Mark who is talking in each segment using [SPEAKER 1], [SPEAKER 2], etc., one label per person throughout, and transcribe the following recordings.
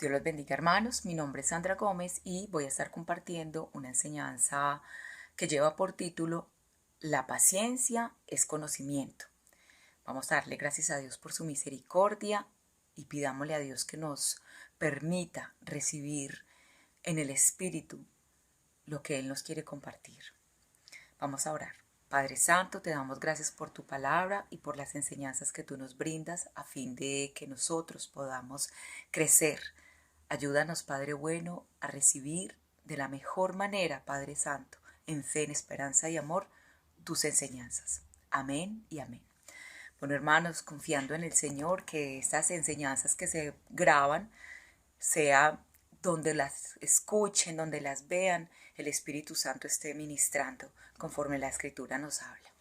[SPEAKER 1] Dios los bendiga, hermanos. Mi nombre es Sandra Gómez y voy a estar compartiendo una enseñanza que lleva por título La paciencia es conocimiento. Vamos a darle gracias a Dios por su misericordia y pidámosle a Dios que nos permita recibir en el Espíritu lo que Él nos quiere compartir. Vamos a orar. Padre Santo, te damos gracias por tu palabra y por las enseñanzas que tú nos brindas a fin de que nosotros podamos crecer. Ayúdanos, Padre bueno, a recibir de la mejor manera, Padre Santo, en fe, en esperanza y amor, tus enseñanzas. Amén y amén. Bueno, hermanos, confiando en el Señor, que estas enseñanzas que se graban, sea donde las escuchen, donde las vean, el Espíritu Santo esté ministrando conforme la Escritura nos habla.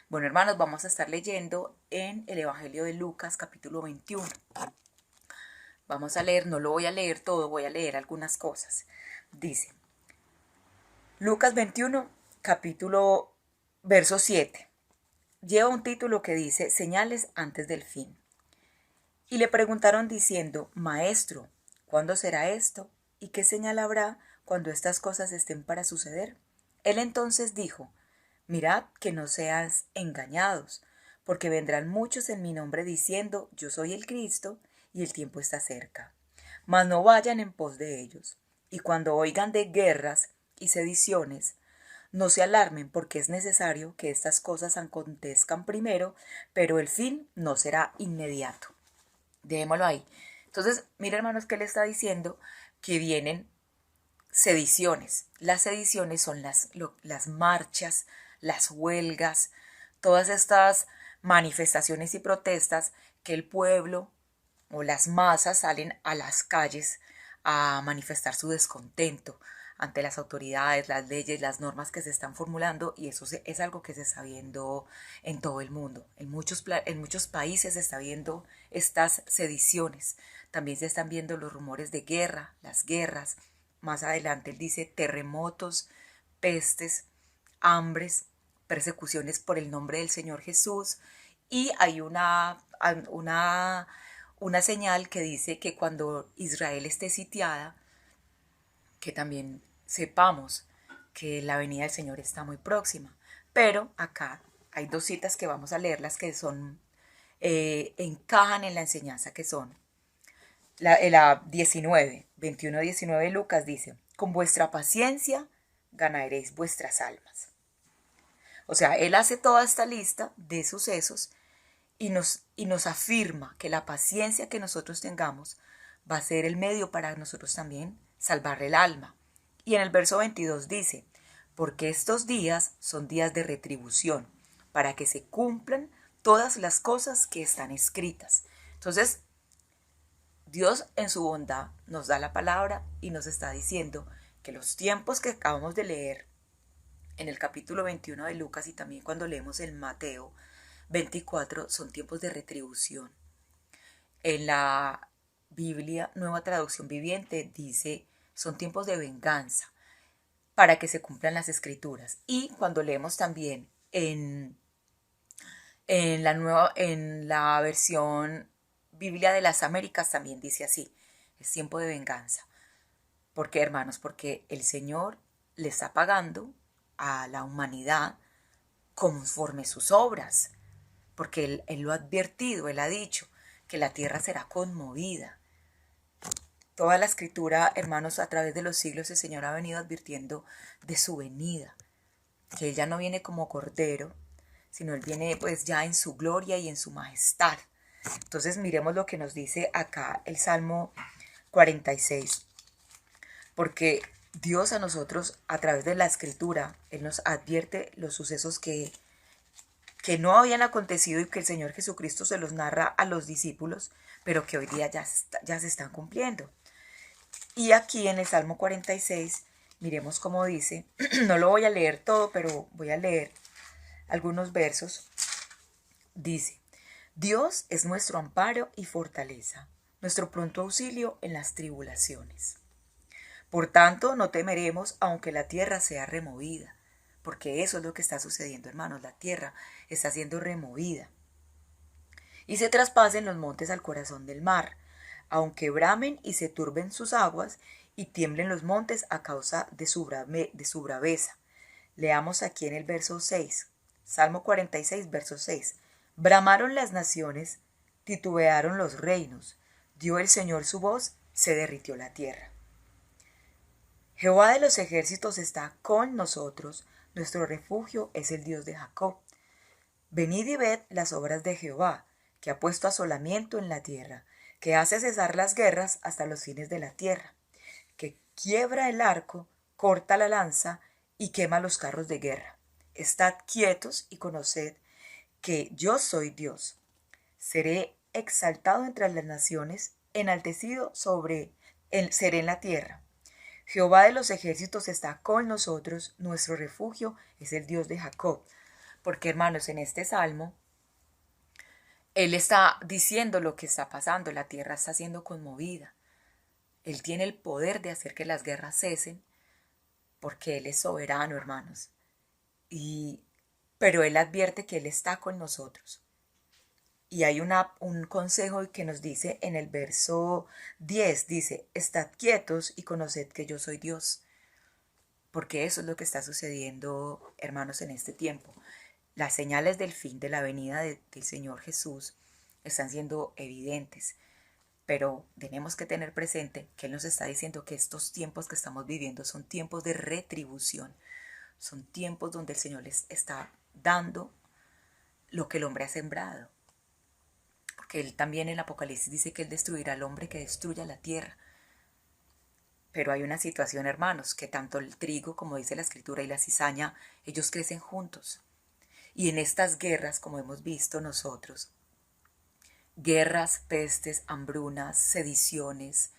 [SPEAKER 1] Bueno, hermanos, vamos a estar leyendo en el Evangelio de Lucas, capítulo 21. Vamos a leer, no lo voy a leer todo, voy a leer algunas cosas. Dice, Lucas 21, verso 7. Lleva un título que dice, Señales antes del fin. Y le preguntaron diciendo, Maestro, ¿cuándo será esto? ¿Y qué señal habrá cuando estas cosas estén para suceder? Él entonces dijo, Mirad que no seáis engañados, porque vendrán muchos en mi nombre diciendo, Yo soy el Cristo, y el tiempo está cerca. Mas no vayan en pos de ellos. Y cuando oigan de guerras y sediciones, no se alarmen, porque es necesario que estas cosas acontezcan primero, pero el fin no será inmediato. Dejémoslo ahí. Entonces, mira, hermanos, que le está diciendo que vienen sediciones. Las sediciones son las marchas, las huelgas, todas estas manifestaciones y protestas que el pueblo o las masas salen a las calles a manifestar su descontento ante las autoridades, las leyes, las normas que se están formulando, y eso es algo que se está viendo en todo el mundo. En muchos países se está viendo estas sediciones. También se están viendo los rumores de guerra, las guerras. Más adelante él dice terremotos, pestes, hambres, persecuciones por el nombre del Señor Jesús. Y hay una señal que dice que cuando Israel esté sitiada, que también sepamos que la venida del Señor está muy próxima. Pero acá hay dos citas que vamos a leerlas que son encajan en la enseñanza, que son la 19, 21-19 de Lucas dice, con vuestra paciencia ganaréis vuestras almas. O sea, él hace toda esta lista de sucesos y nos afirma que la paciencia que nosotros tengamos va a ser el medio para nosotros también salvar el alma. Y en el verso 22 dice, porque estos días son días de retribución, para que se cumplan todas las cosas que están escritas. Entonces, Dios en su bondad nos da la palabra y nos está diciendo que los tiempos que acabamos de leer en el capítulo 21 de Lucas y también cuando leemos en Mateo 24 son tiempos de retribución. En la Biblia, Nueva Traducción Viviente, dice son tiempos de venganza para que se cumplan las escrituras. Y cuando leemos también en la versión Biblia de las Américas también dice así, es tiempo de venganza. ¿Por qué, hermanos? Porque el Señor le está pagando a la humanidad conforme sus obras, porque él lo ha advertido, Él ha dicho que la tierra será conmovida. Toda la escritura, hermanos, a través de los siglos el Señor ha venido advirtiendo de su venida, que Él ya no viene como cordero, sino Él viene pues ya en su gloria y en su majestad. Entonces miremos lo que nos dice acá el Salmo 46, porque Dios a nosotros a través de la escritura, Él nos advierte los sucesos que no habían acontecido y que el Señor Jesucristo se los narra a los discípulos, pero que hoy día ya se están cumpliendo. Y aquí en el Salmo 46, miremos cómo dice, no lo voy a leer todo, pero voy a leer algunos versos. Dice, Dios es nuestro amparo y fortaleza, nuestro pronto auxilio en las tribulaciones. Por tanto, no temeremos aunque la tierra sea removida, porque eso es lo que está sucediendo, hermanos, la tierra está siendo removida. Y se traspasen los montes al corazón del mar, aunque bramen y se turben sus aguas y tiemblen los montes a causa de su braveza. Leamos aquí en el verso 6, Salmo 46, verso 6. Bramaron las naciones, titubearon los reinos, dio el Señor su voz, se derritió la tierra. Jehová de los ejércitos está con nosotros, nuestro refugio es el Dios de Jacob. Venid y ved las obras de Jehová, que ha puesto asolamiento en la tierra, que hace cesar las guerras hasta los fines de la tierra, que quiebra el arco, corta la lanza y quema los carros de guerra. Estad quietos y conoced que yo soy Dios. Seré exaltado entre las naciones, enaltecido seré en la tierra. Jehová de los ejércitos está con nosotros, nuestro refugio es el Dios de Jacob. Porque, hermanos, en este salmo, él está diciendo lo que está pasando, la tierra está siendo conmovida. Él tiene el poder de hacer que las guerras cesen, porque Él es soberano, hermanos. Pero Él advierte que Él está con nosotros. Y hay un consejo que nos dice en el verso 10, dice, estad quietos y conoced que yo soy Dios. Porque eso es lo que está sucediendo, hermanos, en este tiempo. Las señales del fin de la venida del Señor Jesús están siendo evidentes. Pero tenemos que tener presente que Él nos está diciendo que estos tiempos que estamos viviendo son tiempos de retribución. Son tiempos donde el Señor les está dando lo que el hombre ha sembrado. Porque Él también en el Apocalipsis dice que Él destruirá al hombre que destruya la tierra. Pero hay una situación, hermanos, que tanto el trigo, como dice la Escritura, y la cizaña, ellos crecen juntos. Y en estas guerras, como hemos visto nosotros, guerras, pestes, hambrunas, sediciones,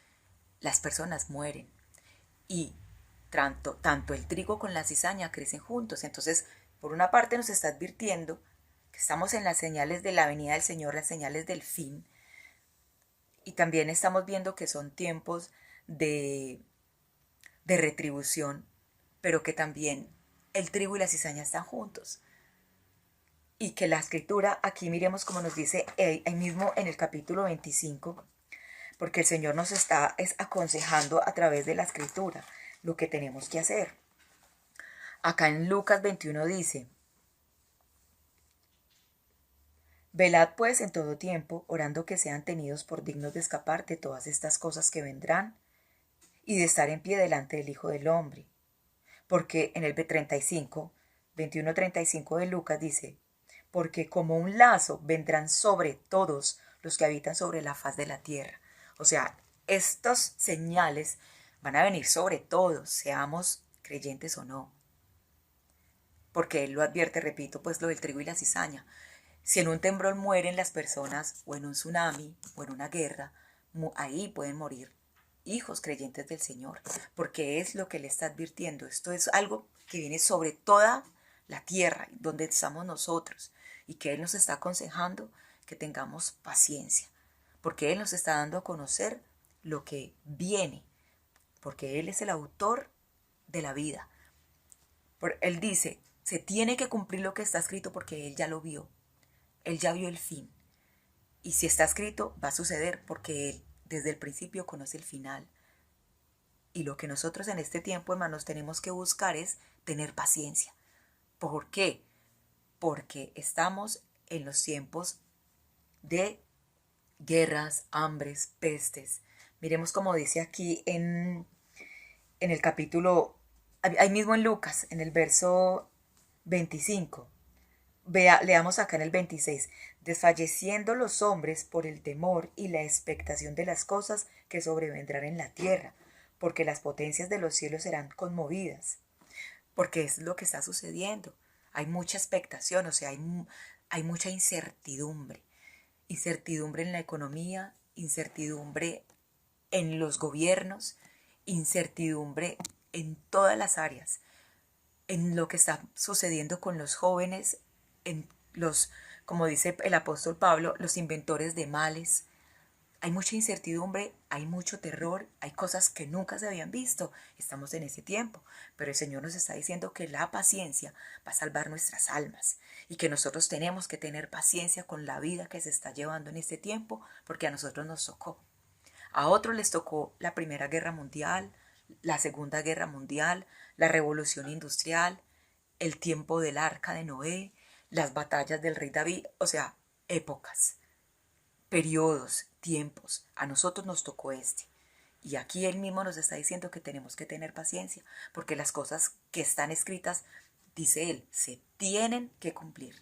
[SPEAKER 1] las personas mueren. Y tanto el trigo con la cizaña crecen juntos. Entonces, por una parte nos está advirtiendo que estamos en las señales de la venida del Señor, las señales del fin. Y también estamos viendo que son tiempos de retribución, pero que también el trigo y la cizaña están juntos. Y que la Escritura, aquí miremos como nos dice ahí mismo en el capítulo 25, porque el Señor nos está aconsejando a través de la Escritura lo que tenemos que hacer. Acá en Lucas 21 dice, velad pues en todo tiempo, orando que sean tenidos por dignos de escapar de todas estas cosas que vendrán y de estar en pie delante del Hijo del Hombre. Porque en el 21:35 de Lucas dice, porque como un lazo vendrán sobre todos los que habitan sobre la faz de la tierra. O sea, estas señales van a venir sobre todos, seamos creyentes o no. Porque Él lo advierte, repito, pues lo del trigo y la cizaña. Si en un temblor mueren las personas, o en un tsunami, o en una guerra, ahí pueden morir hijos creyentes del Señor, porque es lo que Él está advirtiendo. Esto es algo que viene sobre toda la tierra, donde estamos nosotros, y que Él nos está aconsejando que tengamos paciencia, porque Él nos está dando a conocer lo que viene, porque Él es el autor de la vida. Él dice, se tiene que cumplir lo que está escrito porque Él ya lo vio, Él ya vio el fin. Y si está escrito, va a suceder porque Él desde el principio conoce el final. Y lo que nosotros en este tiempo, hermanos, tenemos que buscar es tener paciencia. ¿Por qué? Porque estamos en los tiempos de guerras, hambres, pestes. Miremos como dice aquí en el capítulo, ahí mismo en Lucas, en el verso 25. Leamos acá en el 26. Desfalleciendo los hombres por el temor y la expectación de las cosas que sobrevendrán en la tierra, porque las potencias de los cielos serán conmovidas. Porque es lo que está sucediendo. Hay mucha expectación, o sea, hay mucha incertidumbre. Incertidumbre en la economía, incertidumbre en los gobiernos, incertidumbre en todas las áreas, en lo que está sucediendo con los jóvenes, en como dice el apóstol Pablo, los inventores de males. Hay mucha incertidumbre, hay mucho terror, hay cosas que nunca se habían visto. Estamos en ese tiempo, pero el Señor nos está diciendo que la paciencia va a salvar nuestras almas y que nosotros tenemos que tener paciencia con la vida que se está llevando en este tiempo porque a nosotros nos tocó. A otros les tocó la Primera Guerra Mundial, la Segunda Guerra Mundial, la Revolución Industrial, el tiempo del Arca de Noé, las batallas del rey David, o sea, épocas, periodos, tiempos. A nosotros nos tocó este. Y aquí él mismo nos está diciendo que tenemos que tener paciencia, porque las cosas que están escritas, dice él, se tienen que cumplir,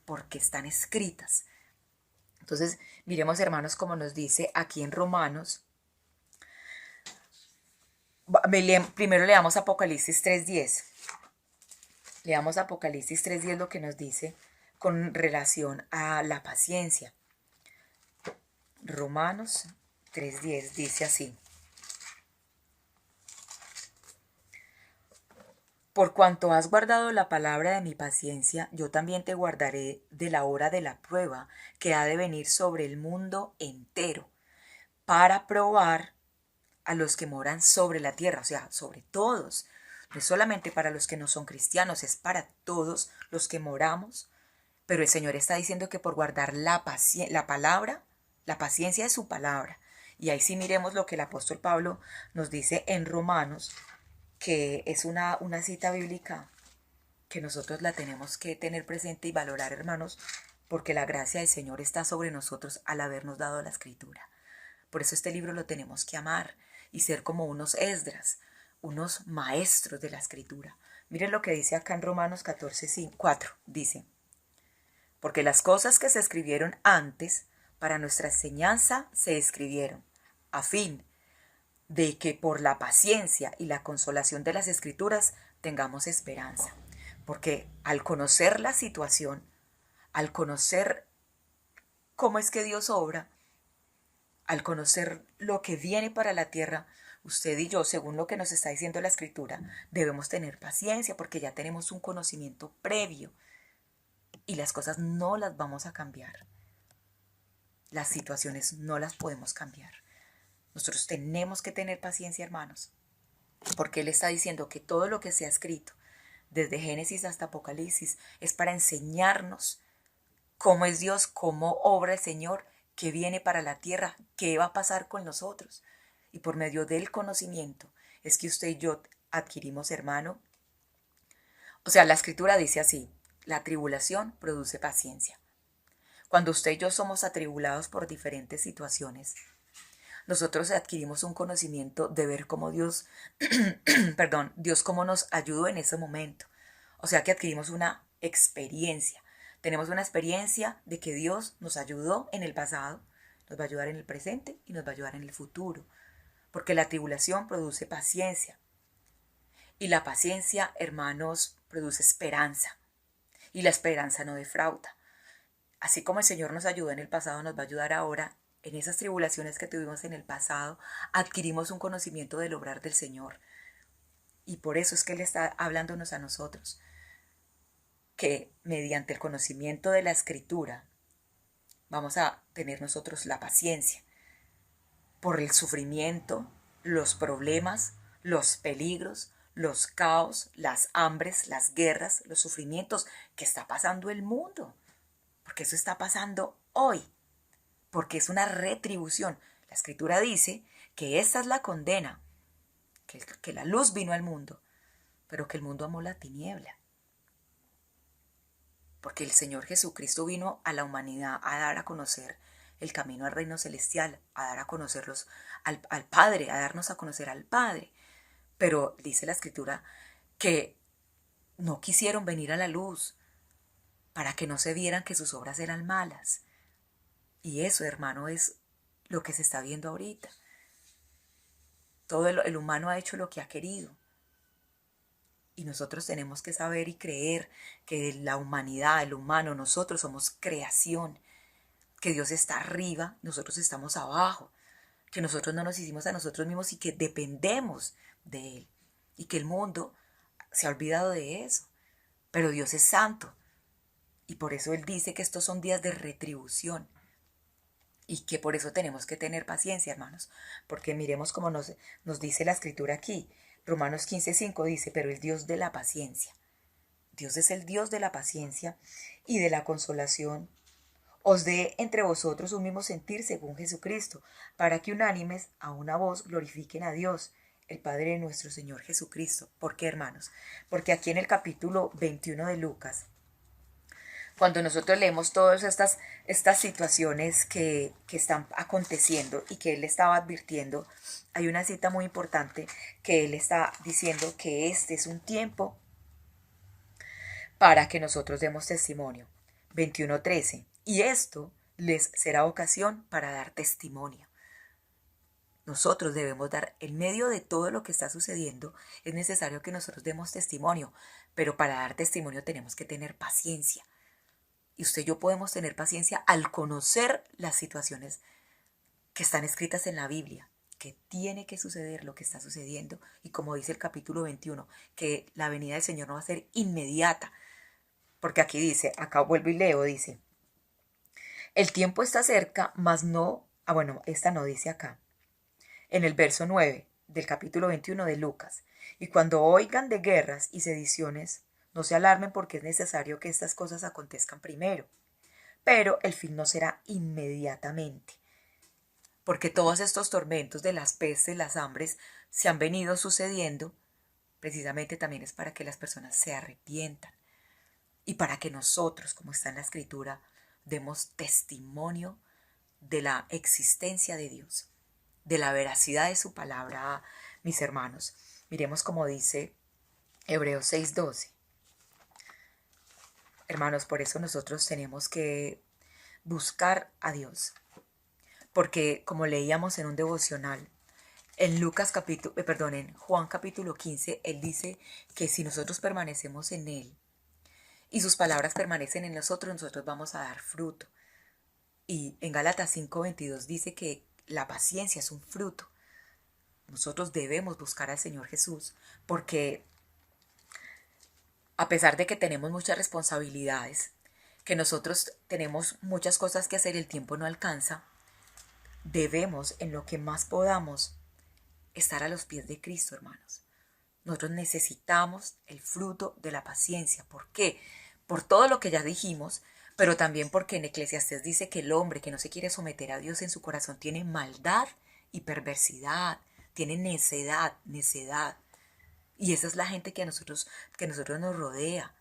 [SPEAKER 1] porque están escritas. Entonces, miremos, hermanos, como nos dice aquí en Romanos. Primero leamos Apocalipsis 3:10. Leamos Apocalipsis 3:10 lo que nos dice con relación a la paciencia. Romanos 3:10 dice así. Por cuanto has guardado la palabra de mi paciencia, yo también te guardaré de la hora de la prueba que ha de venir sobre el mundo entero, para probar a los que moran sobre la tierra, o sea, sobre todos. No es solamente para los que no son cristianos, es para todos los que moramos. Pero el Señor está diciendo que por guardar la palabra, la paciencia de su palabra. Y ahí sí miremos lo que el apóstol Pablo nos dice en Romanos, que es una cita bíblica que nosotros la tenemos que tener presente y valorar, hermanos, porque la gracia del Señor está sobre nosotros al habernos dado la escritura. Por eso este libro lo tenemos que amar y ser como unos Esdras, unos maestros de la escritura. Miren lo que dice acá en Romanos 14:4. Dice, porque las cosas que se escribieron antes para nuestra enseñanza se escribieron, a fin de que por la paciencia y la consolación de las escrituras tengamos esperanza. Porque al conocer la situación, al conocer cómo es que Dios obra, al conocer lo que viene para la tierra, usted y yo, según lo que nos está diciendo la escritura, debemos tener paciencia porque ya tenemos un conocimiento previo y las cosas no las vamos a cambiar. Las situaciones no las podemos cambiar. Nosotros tenemos que tener paciencia, hermanos, porque Él está diciendo que todo lo que se ha escrito, desde Génesis hasta Apocalipsis, es para enseñarnos cómo es Dios, cómo obra el Señor, qué viene para la tierra, qué va a pasar con nosotros. Y por medio del conocimiento es que usted y yo adquirimos, hermano. O sea, la escritura dice así, la tribulación produce paciencia. Cuando usted y yo somos atribulados por diferentes situaciones, nosotros adquirimos un conocimiento de ver cómo Dios, Dios cómo nos ayudó en ese momento. O sea que adquirimos una experiencia. Tenemos una experiencia de que Dios nos ayudó en el pasado, nos va a ayudar en el presente y nos va a ayudar en el futuro. Porque la tribulación produce paciencia. Y la paciencia, hermanos, produce esperanza. Y la esperanza no defrauda. Así como el Señor nos ayudó en el pasado, nos va a ayudar ahora. En esas tribulaciones que tuvimos en el pasado, adquirimos un conocimiento del obrar del Señor. Y por eso es que Él está hablándonos a nosotros, que mediante el conocimiento de la Escritura vamos a tener nosotros la paciencia por el sufrimiento, los problemas, los peligros, los caos, las hambres, las guerras, los sufrimientos que está pasando el mundo. Porque eso está pasando hoy. Porque es una retribución. La Escritura dice que esta es la condena, que la luz vino al mundo, pero que el mundo amó la tiniebla. Porque el Señor Jesucristo vino a la humanidad a dar a conocer el camino al reino celestial, a dar a conocerlos al Padre, a darnos a conocer al Padre. Pero dice la Escritura que no quisieron venir a la luz para que no se vieran que sus obras eran malas. Y eso, hermano, es lo que se está viendo ahorita. Todo el humano ha hecho lo que ha querido. Y nosotros tenemos que saber y creer que la humanidad, el humano, nosotros somos creación. Que Dios está arriba, nosotros estamos abajo. Que nosotros no nos hicimos a nosotros mismos y que dependemos de Él. Y que el mundo se ha olvidado de eso. Pero Dios es santo. Y por eso Él dice que estos son días de retribución. Y que por eso tenemos que tener paciencia, hermanos. Porque miremos cómo nos dice la Escritura aquí. Romanos 15:5 dice, pero el Dios de la paciencia. Dios es el Dios de la paciencia y de la consolación. os dé entre vosotros un mismo sentir según Jesucristo, para que unánimes a una voz glorifiquen a Dios, el Padre de nuestro Señor Jesucristo. ¿Por qué, hermanos? Porque aquí en el capítulo 21 de Lucas, cuando nosotros leemos todas estas situaciones que están aconteciendo y que él estaba advirtiendo, hay una cita muy importante que él está diciendo que este es un tiempo para que nosotros demos testimonio. 21:13. Y esto les será ocasión para dar testimonio. Nosotros debemos dar, en medio de todo lo que está sucediendo, es necesario que nosotros demos testimonio, pero para dar testimonio tenemos que tener paciencia. Y usted y yo podemos tener paciencia al conocer las situaciones que están escritas en la Biblia, que tiene que suceder lo que está sucediendo, y como dice el capítulo 21, que la venida del Señor no va a ser inmediata, porque aquí dice, acá vuelvo y leo, dice, el tiempo está cerca, mas no, esta no dice acá, en el verso 9 del capítulo 21 de Lucas, y cuando oigan de guerras y sediciones, no se alarmen porque es necesario que estas cosas acontezcan primero, pero el fin no será inmediatamente, porque todos estos tormentos de las pestes, las hambres, se han venido sucediendo, precisamente también es para que las personas se arrepientan y para que nosotros, como está en la Escritura, demos testimonio de la existencia de Dios, de la veracidad de su palabra, mis hermanos. Miremos como dice Hebreos 6:12. Hermanos, por eso nosotros tenemos que buscar a Dios. Porque como leíamos en un devocional, en en Juan capítulo 15, él dice que si nosotros permanecemos en él y sus palabras permanecen en nosotros, nosotros vamos a dar fruto. Y en Gálatas 5:22 dice que la paciencia es un fruto. Nosotros debemos buscar al Señor Jesús porque a pesar de que tenemos muchas responsabilidades, que nosotros tenemos muchas cosas que hacer y el tiempo no alcanza, debemos en lo que más podamos estar a los pies de Cristo, hermanos. Nosotros necesitamos el fruto de la paciencia. ¿Por qué? Por todo lo que ya dijimos, pero también porque en Eclesiastés dice que el hombre que no se quiere someter a Dios en su corazón tiene maldad y perversidad, tiene necedad. Y esa es la gente que a nosotros nos rodea.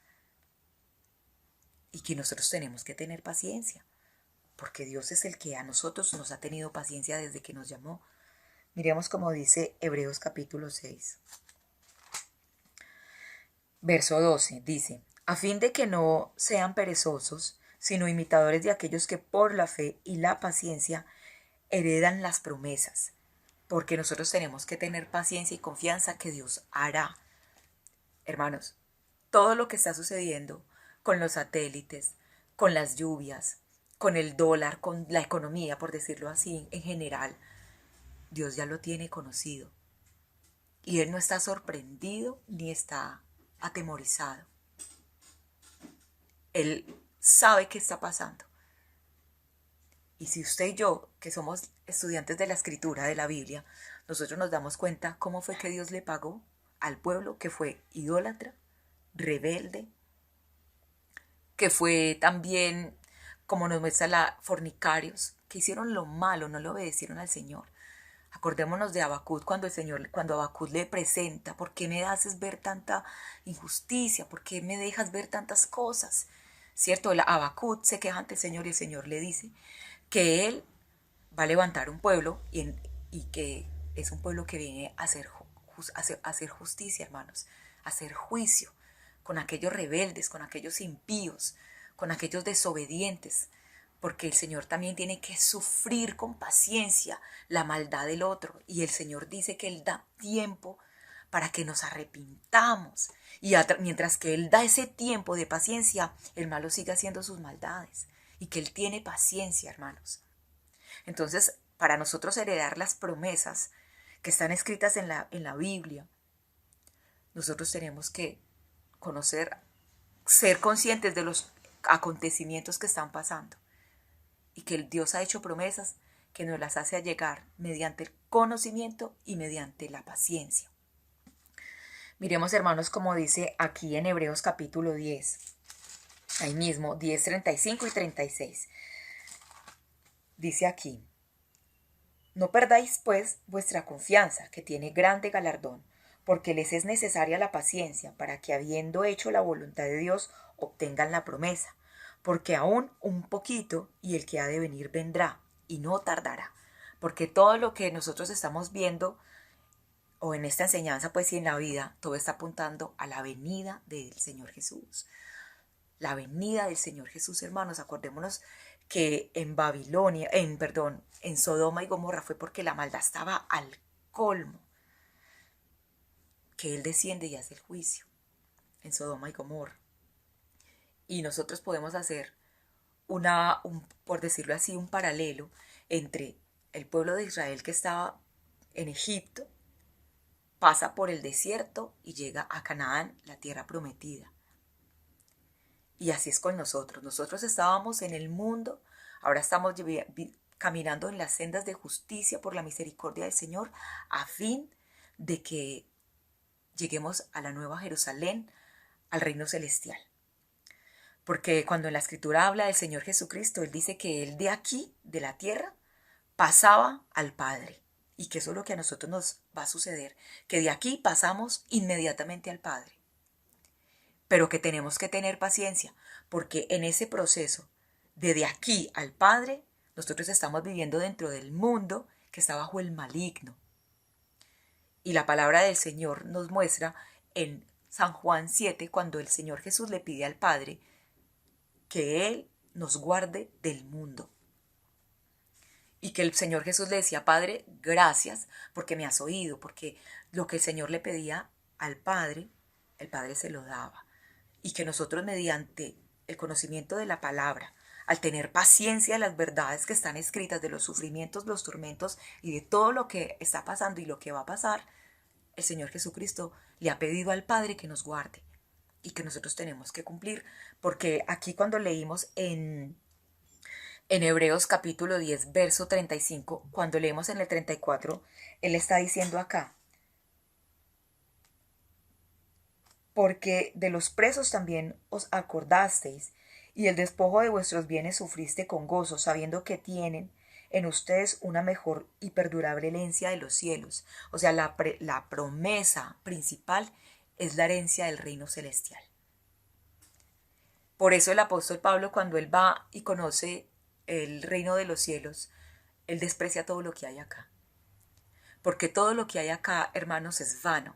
[SPEAKER 1] Y que nosotros tenemos que tener paciencia. Porque Dios es el que a nosotros nos ha tenido paciencia desde que nos llamó. Miremos como dice Hebreos capítulo 6. Verso 12 dice, a fin de que no sean perezosos, sino imitadores de aquellos que por la fe y la paciencia heredan las promesas. Porque nosotros tenemos que tener paciencia y confianza que Dios hará. Hermanos, todo lo que está sucediendo con los satélites, con las lluvias, con el dólar, con la economía, por decirlo así, en general, Dios ya lo tiene conocido. Y Él no está sorprendido ni está atemorizado. Él sabe qué está pasando. Y si usted y yo, que somos estudiantes de la Escritura, de la Biblia, nosotros nos damos cuenta cómo fue que Dios le pagó al pueblo que fue idólatra, rebelde, que fue también, como nos muestra fornicarios, que hicieron lo malo, no le obedecieron al Señor. Acordémonos de Habacuc cuando Habacuc le presenta, ¿por qué me haces ver tanta injusticia? ¿Por qué me dejas ver tantas cosas? ¿Cierto? Habacuc se queja ante el Señor y el Señor le dice que Él va a levantar un pueblo y que es un pueblo que viene a hacer justicia, hermanos, a hacer juicio con aquellos rebeldes, con aquellos impíos, con aquellos desobedientes, porque el Señor también tiene que sufrir con paciencia la maldad del otro. Y el Señor dice que Él da tiempo para que nos arrepintamos. Y mientras que Él da ese tiempo de paciencia, el malo sigue haciendo sus maldades. Y que Él tiene paciencia, hermanos. Entonces, para nosotros heredar las promesas que están escritas en la Biblia, nosotros tenemos que conocer, ser conscientes de los acontecimientos que están pasando. Y que el Dios ha hecho promesas que nos las hace llegar mediante el conocimiento y mediante la paciencia. Miremos, hermanos, como dice aquí en Hebreos capítulo 10, ahí mismo, 10, 35 y 36. dice aquí: no perdáis, pues, vuestra confianza, que tiene grande galardón, porque les es necesaria la paciencia, para que, habiendo hecho la voluntad de Dios, obtengan la promesa. Porque aún un poquito, y el que ha de venir vendrá, y no tardará. Porque todo lo que nosotros estamos viendo, o en esta enseñanza, pues, y en la vida, todo está apuntando a la venida del Señor Jesús. La venida del Señor Jesús, hermanos. Acordémonos que en Babilonia, en Sodoma y Gomorra fue porque la maldad estaba al colmo, que Él desciende y hace el juicio en Sodoma y Gomorra. Y nosotros podemos hacer por decirlo así, un paralelo entre el pueblo de Israel que estaba en Egipto, pasa por el desierto y llega a Canaán, la tierra prometida. Y así es con nosotros. Nosotros estábamos en el mundo, ahora estamos caminando en las sendas de justicia por la misericordia del Señor, a fin de que lleguemos a la nueva Jerusalén, al reino celestial. Porque cuando en la Escritura habla del Señor Jesucristo, Él dice que Él de aquí, de la tierra, pasaba al Padre. Y que eso es lo que a nosotros nos va a suceder, que de aquí pasamos inmediatamente al Padre. Pero que tenemos que tener paciencia, porque en ese proceso, de aquí al Padre, nosotros estamos viviendo dentro del mundo que está bajo el maligno. Y la palabra del Señor nos muestra en San Juan 7, cuando el Señor Jesús le pide al Padre que Él nos guarde del mundo. Y que el Señor Jesús le decía: Padre, gracias porque me has oído, porque lo que el Señor le pedía al Padre, el Padre se lo daba. Y que nosotros, mediante el conocimiento de la palabra, al tener paciencia de las verdades que están escritas, de los sufrimientos, los tormentos y de todo lo que está pasando y lo que va a pasar, el Señor Jesucristo le ha pedido al Padre que nos guarde y que nosotros tenemos que cumplir. Porque aquí, cuando leímos en Hebreos capítulo 10, verso 35, cuando leemos en el 34, Él está diciendo acá: porque de los presos también os acordasteis, y el despojo de vuestros bienes sufriste con gozo, sabiendo que tienen en ustedes una mejor y perdurable herencia de los cielos. O sea, la promesa principal es la herencia del reino celestial. Por eso el apóstol Pablo, cuando él va y conoce el reino de los cielos, él desprecia todo lo que hay acá. Porque todo lo que hay acá, hermanos, es vano.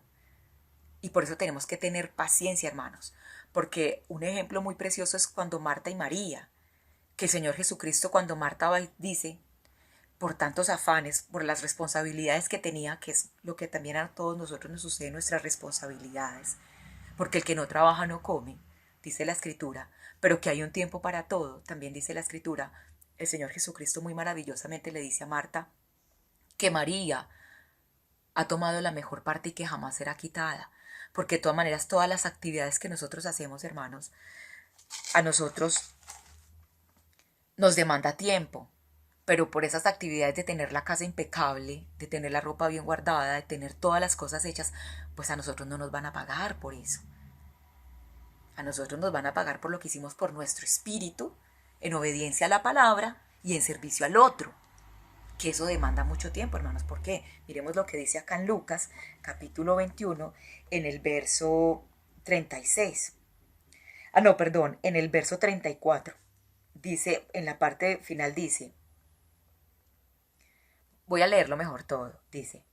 [SPEAKER 1] Y por eso tenemos que tener paciencia, hermanos. Porque un ejemplo muy precioso es cuando Marta y María, que el Señor Jesucristo, cuando Marta va y dice, por tantos afanes, por las responsabilidades que tenía, que es lo que también a todos nosotros nos sucede, nuestras responsabilidades. Porque el que no trabaja no come, dice la Escritura, pero que hay un tiempo para todo, también dice la Escritura. El Señor Jesucristo muy maravillosamente le dice a Marta que María ha tomado la mejor parte y que jamás será quitada. Porque de todas maneras, todas las actividades que nosotros hacemos, hermanos, a nosotros nos demanda tiempo. Pero por esas actividades de tener la casa impecable, de tener la ropa bien guardada, de tener todas las cosas hechas, pues a nosotros no nos van a pagar por eso. A nosotros nos van a pagar por lo que hicimos por nuestro espíritu, en obediencia a la palabra y en servicio al otro. Que eso demanda mucho tiempo, hermanos. ¿Por qué? Miremos lo que dice acá en Lucas, capítulo 21, en el verso 36. En el verso 34. Dice, en la parte final dice, voy a leerlo mejor todo, dice,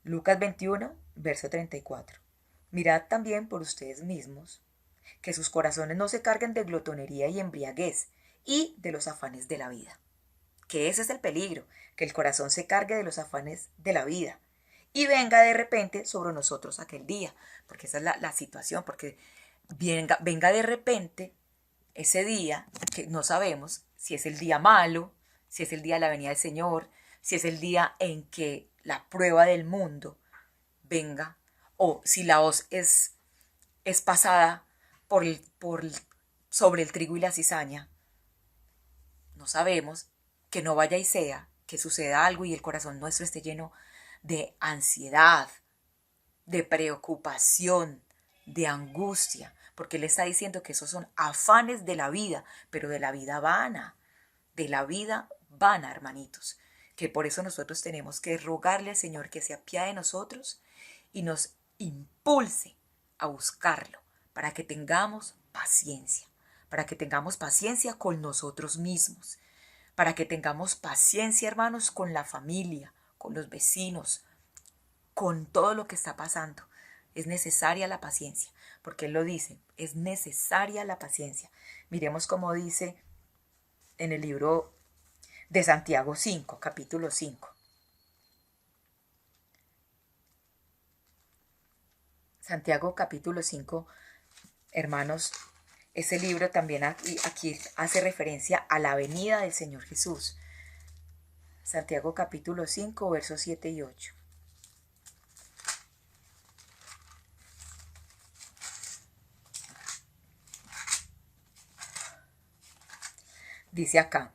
[SPEAKER 1] Lucas 21, verso 34. Mirad también por ustedes mismos, que sus corazones no se carguen de glotonería y embriaguez, y de los afanes de la vida. Que ese es el peligro, que el corazón se cargue de los afanes de la vida y venga de repente sobre nosotros aquel día, porque esa es la situación, porque venga de repente ese día que no sabemos si es el día malo, si es el día de la venida del Señor, si es el día en que la prueba del mundo venga, o si la hoz es pasada sobre el trigo y la cizaña. No sabemos. Que no vaya y sea, que suceda algo y el corazón nuestro esté lleno de ansiedad, de preocupación, de angustia, porque Él está diciendo que esos son afanes de la vida, pero de la vida vana, de la vida vana, hermanitos, que por eso nosotros tenemos que rogarle al Señor que se apiade de nosotros y nos impulse a buscarlo, para que tengamos paciencia con nosotros mismos, para que tengamos paciencia, hermanos, con la familia, con los vecinos, con todo lo que está pasando. Es necesaria la paciencia, porque Él lo dice, es necesaria la paciencia. Miremos cómo dice en el libro de Santiago 5, capítulo 5. Santiago capítulo 5, hermanos, ese libro también aquí hace referencia a la venida del Señor Jesús. Santiago capítulo 5, versos 7 y 8. Dice acá,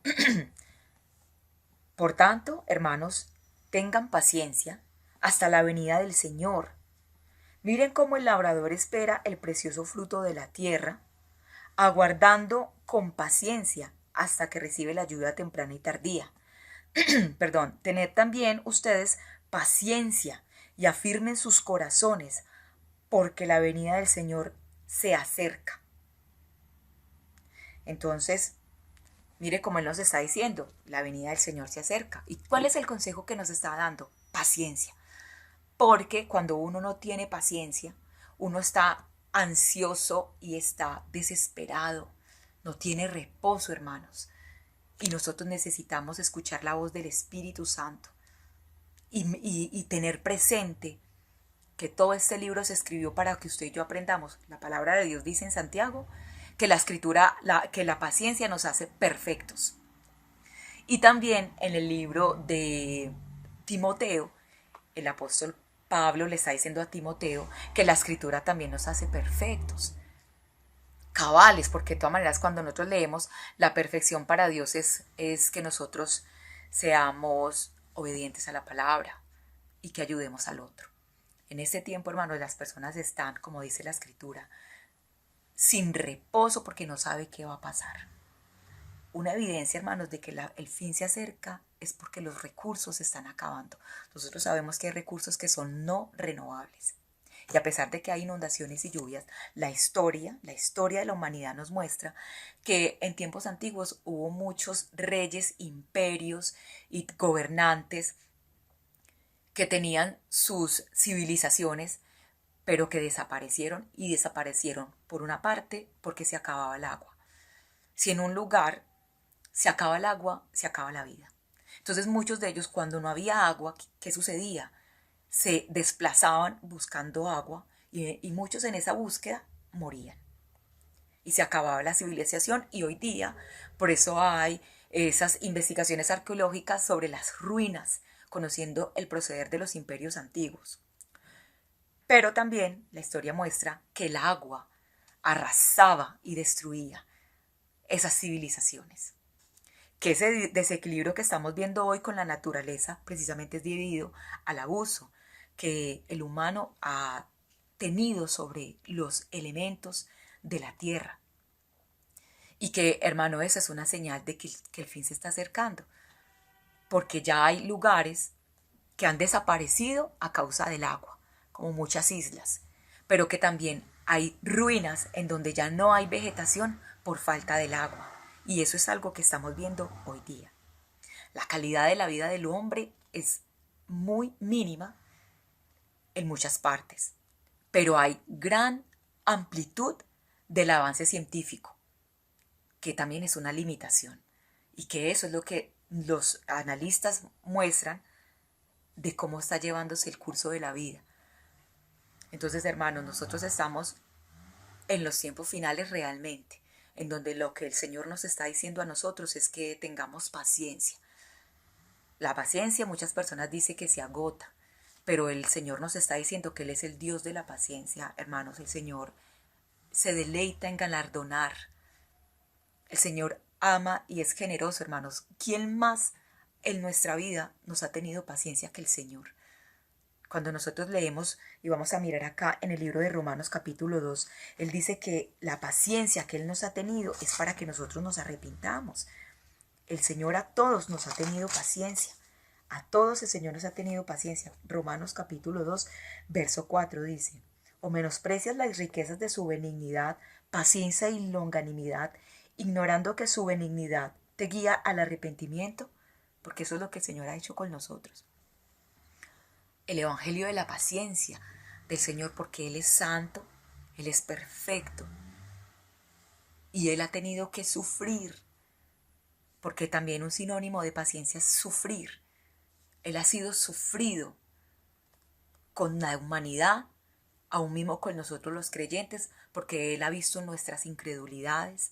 [SPEAKER 1] por tanto, hermanos, tengan paciencia hasta la venida del Señor. Miren cómo el labrador espera el precioso fruto de la tierra, aguardando con paciencia hasta que recibe la ayuda temprana y tardía. Perdón, tened también ustedes paciencia y afirmen sus corazones, porque la venida del Señor se acerca. Entonces, mire cómo Él nos está diciendo, la venida del Señor se acerca. ¿Y cuál es el consejo que nos está dando? Paciencia. Porque cuando uno no tiene paciencia, uno está ansioso y está desesperado. No tiene reposo, hermanos. Y nosotros necesitamos escuchar la voz del Espíritu Santo y tener presente que todo este libro se escribió para que usted y yo aprendamos. La palabra de Dios dice en Santiago que la escritura, que la paciencia nos hace perfectos. Y también en el libro de Timoteo, el apóstol Pablo le está diciendo a Timoteo que la escritura también nos hace perfectos, cabales, porque de todas maneras cuando nosotros leemos, la perfección para Dios es que nosotros seamos obedientes a la palabra y que ayudemos al otro. En este tiempo, hermanos, las personas están, como dice la escritura, sin reposo porque no sabe qué va a pasar. Una evidencia, hermanos, de que el fin se acerca es porque los recursos se están acabando. Nosotros sabemos que hay recursos que son no renovables. Y a pesar de que hay inundaciones y lluvias, la historia de la humanidad nos muestra que en tiempos antiguos hubo muchos reyes, imperios y gobernantes que tenían sus civilizaciones, pero que desaparecieron, y desaparecieron por una parte porque se acababa el agua. Si en un lugar se acaba el agua, se acaba la vida. Entonces muchos de ellos, cuando no había agua, ¿qué sucedía? Se desplazaban buscando agua y muchos en esa búsqueda morían. Y se acababa la civilización, y hoy día por eso hay esas investigaciones arqueológicas sobre las ruinas, conociendo el proceder de los imperios antiguos. Pero también la historia muestra que el agua arrasaba y destruía esas civilizaciones. Que ese desequilibrio que estamos viendo hoy con la naturaleza precisamente es debido al abuso que el humano ha tenido sobre los elementos de la tierra. Y que, hermano, esa es una señal de que el fin se está acercando. Porque ya hay lugares que han desaparecido a causa del agua, como muchas islas. Pero que también hay ruinas en donde ya no hay vegetación por falta del agua. Y eso es algo que estamos viendo hoy día. La calidad de la vida del hombre es muy mínima en muchas partes, pero hay gran amplitud del avance científico, que también es una limitación, y que eso es lo que los analistas muestran de cómo está llevándose el curso de la vida. Entonces, hermanos, nosotros estamos en los tiempos finales realmente, en donde lo que el Señor nos está diciendo a nosotros es que tengamos paciencia. La paciencia, muchas personas dicen que se agota, pero el Señor nos está diciendo que Él es el Dios de la paciencia, hermanos. El Señor se deleita en galardonar. El Señor ama y es generoso, hermanos. ¿Quién más en nuestra vida nos ha tenido paciencia que el Señor? Cuando nosotros leemos, y vamos a mirar acá en el libro de Romanos capítulo 2, Él dice que la paciencia que Él nos ha tenido es para que nosotros nos arrepintamos. el Señor a todos nos ha tenido paciencia. A todos el Señor nos ha tenido paciencia. Romanos capítulo 2, verso 4 dice: o menosprecias las riquezas de su benignidad, paciencia y longanimidad, ignorando que su benignidad te guía al arrepentimiento, porque eso es lo que el Señor ha hecho con nosotros. El evangelio de la paciencia del Señor, porque Él es santo, Él es perfecto, y Él ha tenido que sufrir, porque también un sinónimo de paciencia es sufrir. Él ha sido sufrido con la humanidad, aún mismo con nosotros los creyentes, porque Él ha visto nuestras incredulidades,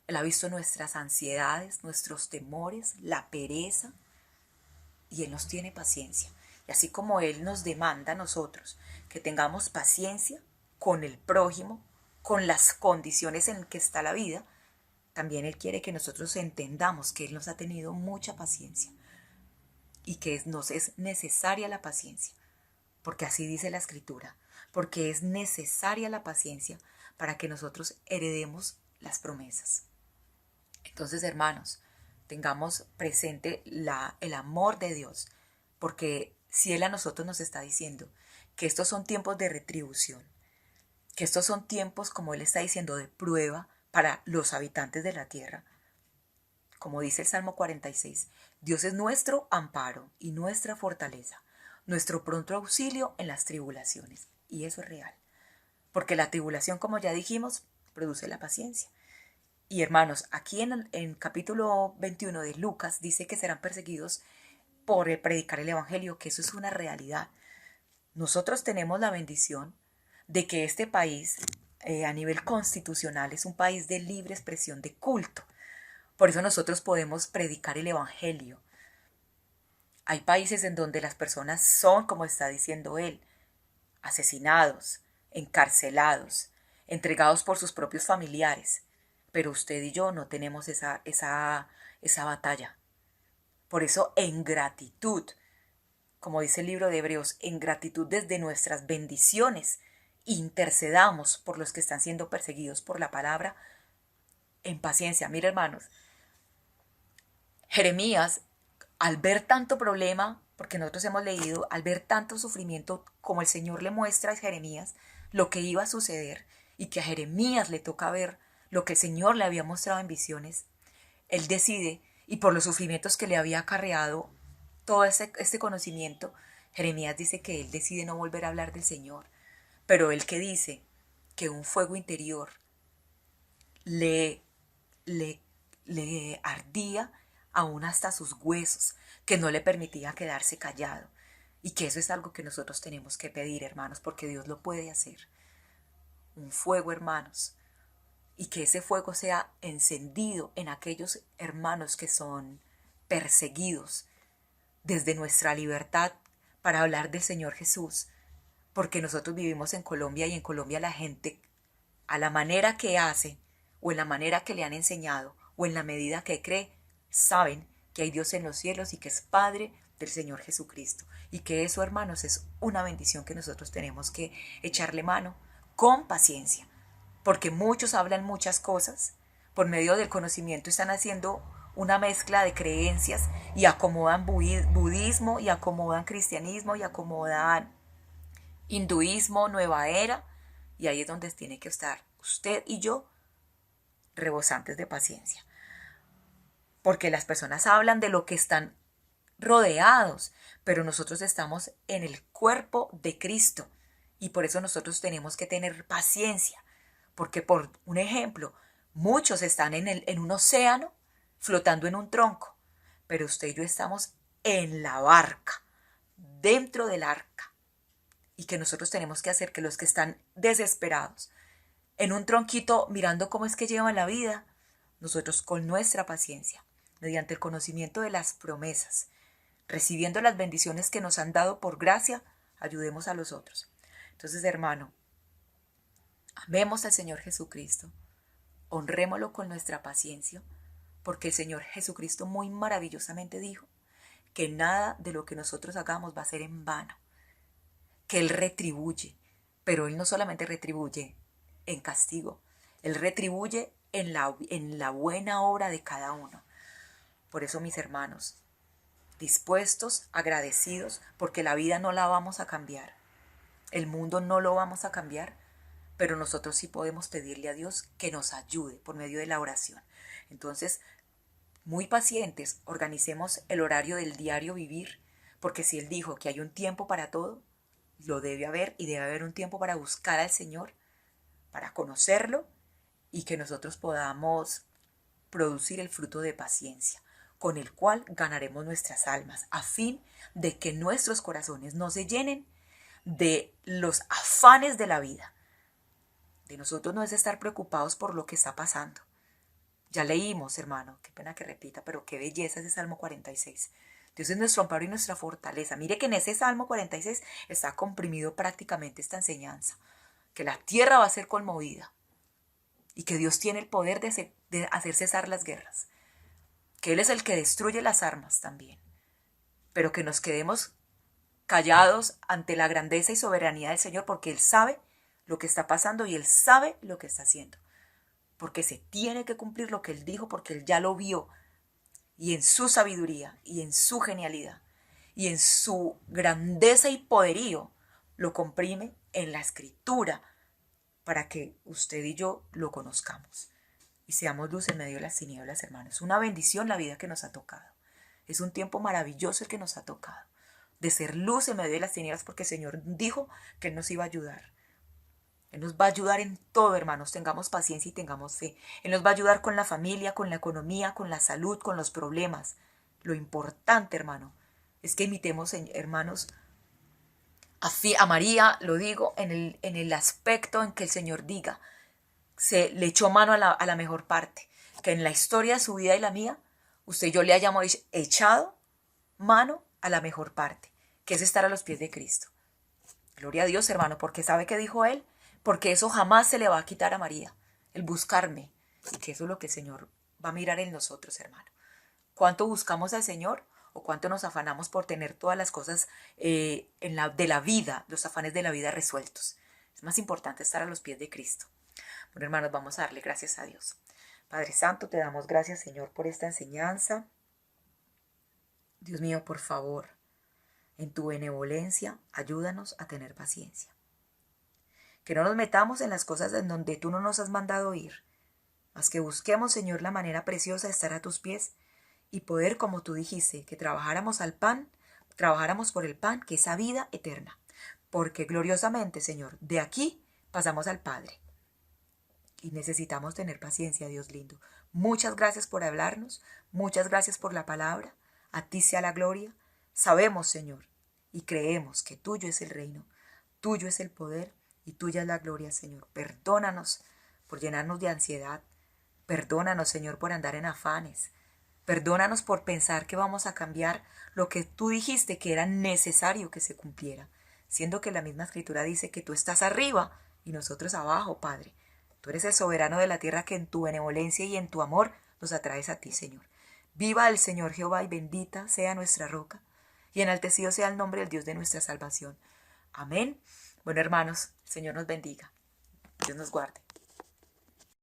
[SPEAKER 1] Él ha visto nuestras ansiedades, nuestros temores, la pereza, y Él nos tiene paciencia. Y así como Él nos demanda a nosotros que tengamos paciencia con el prójimo, con las condiciones en que está la vida, también Él quiere que nosotros entendamos que Él nos ha tenido mucha paciencia y que nos es necesaria la paciencia, porque así dice la Escritura, porque es necesaria la paciencia para que nosotros heredemos las promesas. Entonces, hermanos, tengamos presente el amor de Dios, porque si Él a nosotros nos está diciendo que estos son tiempos de retribución, que estos son tiempos, como Él está diciendo, de prueba para los habitantes de la tierra, como dice el Salmo 46, Dios es nuestro amparo y nuestra fortaleza, nuestro pronto auxilio en las tribulaciones. Y eso es real, porque la tribulación, como ya dijimos, produce la paciencia. Y hermanos, aquí en capítulo 21 de Lucas dice que serán perseguidos por predicar el evangelio, que eso es una realidad. Nosotros tenemos la bendición de que este país, a nivel constitucional, es un país de libre expresión de culto. Por eso nosotros podemos predicar el evangelio. Hay países en donde las personas son, como está diciendo él, asesinados, encarcelados, entregados por sus propios familiares. Pero usted y yo no tenemos esa batalla. Por eso, en gratitud, como dice el libro de Hebreos, en gratitud desde nuestras bendiciones, intercedamos por los que están siendo perseguidos por la palabra, en paciencia. Mira, hermanos, Jeremías, al ver tanto problema, porque nosotros hemos leído, al ver tanto sufrimiento como el Señor le muestra a Jeremías lo que iba a suceder, y que a Jeremías le toca ver lo que el Señor le había mostrado en visiones, él decide, y por los sufrimientos que le había acarreado todo este conocimiento, Jeremías dice que él decide no volver a hablar del Señor. Pero él que dice que un fuego interior le ardía aún hasta sus huesos, que no le permitía quedarse callado. Y que eso es algo que nosotros tenemos que pedir, hermanos, porque Dios lo puede hacer. Un fuego, hermanos, y que ese fuego sea encendido en aquellos hermanos que son perseguidos desde nuestra libertad para hablar del Señor Jesús, porque nosotros vivimos en Colombia y en Colombia la gente, a la manera que hace, o en la manera que le han enseñado, o en la medida que cree, saben que hay Dios en los cielos y que es Padre del Señor Jesucristo, y que eso, hermanos, es una bendición que nosotros tenemos que echarle mano con paciencia, porque muchos hablan muchas cosas, por medio del conocimiento están haciendo una mezcla de creencias y acomodan budismo y acomodan cristianismo y acomodan hinduismo, nueva era, y ahí es donde tiene que estar usted y yo rebosantes de paciencia, porque las personas hablan de lo que están rodeados, pero nosotros estamos en el cuerpo de Cristo y por eso nosotros tenemos que tener paciencia, porque por un ejemplo, muchos están en un océano flotando en un tronco, pero usted y yo estamos en la barca, dentro del arca, y que nosotros tenemos que hacer que los que están desesperados en un tronquito mirando cómo es que llevan la vida, nosotros con nuestra paciencia, mediante el conocimiento de las promesas, recibiendo las bendiciones que nos han dado por gracia, ayudemos a los otros. Entonces, hermano, amemos al Señor Jesucristo, honrémoslo con nuestra paciencia, porque el Señor Jesucristo muy maravillosamente dijo que nada de lo que nosotros hagamos va a ser en vano, que Él retribuye, pero Él no solamente retribuye en castigo, Él retribuye en la buena obra de cada uno. Por eso, mis hermanos, dispuestos, agradecidos, porque la vida no la vamos a cambiar, el mundo no lo vamos a cambiar, pero nosotros sí podemos pedirle a Dios que nos ayude por medio de la oración. Entonces, muy pacientes, organicemos el horario del diario vivir, porque si Él dijo que hay un tiempo para todo, lo debe haber, y debe haber un tiempo para buscar al Señor, para conocerlo, y que nosotros podamos producir el fruto de paciencia, con el cual ganaremos nuestras almas, a fin de que nuestros corazones no se llenen de los afanes de la vida. De nosotros no es estar preocupados por lo que está pasando. Ya leímos, hermano, qué pena que repita, pero qué belleza ese Salmo 46. Dios es nuestro amparo y nuestra fortaleza. Mire que en ese Salmo 46 está comprimido prácticamente esta enseñanza, que la tierra va a ser conmovida y que Dios tiene el poder de hacer cesar las guerras, que Él es el que destruye las armas también, pero que nos quedemos callados ante la grandeza y soberanía del Señor, porque Él sabe lo que está pasando y Él sabe lo que está haciendo, porque se tiene que cumplir lo que Él dijo, porque Él ya lo vio, y en su sabiduría y en su genialidad y en su grandeza y poderío lo comprime en la Escritura para que usted y yo lo conozcamos y seamos luz en medio de las tinieblas, hermanos. Es una bendición la vida que nos ha tocado. Es un tiempo maravilloso el que nos ha tocado, de ser luz en medio de las tinieblas, porque el Señor dijo que Él nos iba a ayudar. Él nos va a ayudar en todo, hermanos. Tengamos paciencia y tengamos fe. Él nos va a ayudar con la familia, con la economía, con la salud, con los problemas. Lo importante, hermano, es que imitemos, hermanos, a María, lo digo, en el aspecto en que el Señor diga, se le echó mano a la mejor parte. Que en la historia de su vida y la mía, usted y yo le hayamos echado mano a la mejor parte, que es estar a los pies de Cristo. Gloria a Dios, hermano, porque ¿sabe qué dijo Él? Porque eso jamás se le va a quitar a María, el buscarme, y que eso es lo que el Señor va a mirar en nosotros, hermano. ¿Cuánto buscamos al Señor o cuánto nos afanamos por tener todas las cosas de la vida, los afanes de la vida resueltos? Es más importante estar a los pies de Cristo. Bueno, hermanos, vamos a darle gracias a Dios. Padre Santo, te damos gracias, Señor, por esta enseñanza. Dios mío, por favor, en tu benevolencia, ayúdanos a tener paciencia. Que no nos metamos en las cosas en donde tú no nos has mandado ir, mas que busquemos, Señor, la manera preciosa de estar a tus pies y poder, como tú dijiste, que trabajáramos por el pan, que es la vida eterna. Porque gloriosamente, Señor, de aquí pasamos al Padre. Y necesitamos tener paciencia, Dios lindo. Muchas gracias por hablarnos, muchas gracias por la palabra. A ti sea la gloria. Sabemos, Señor, y creemos que tuyo es el reino, tuyo es el poder y tuya es la gloria, Señor. Perdónanos por llenarnos de ansiedad. Perdónanos, Señor, por andar en afanes. Perdónanos por pensar que vamos a cambiar lo que tú dijiste que era necesario que se cumpliera, siendo que la misma Escritura dice que tú estás arriba y nosotros abajo, Padre. Tú eres el soberano de la tierra que en tu benevolencia y en tu amor nos atraes a ti, Señor. Viva el Señor Jehová y bendita sea nuestra roca y enaltecido sea el nombre del Dios de nuestra salvación. Amén. Bueno, hermanos, el Señor nos bendiga. Dios nos guarde.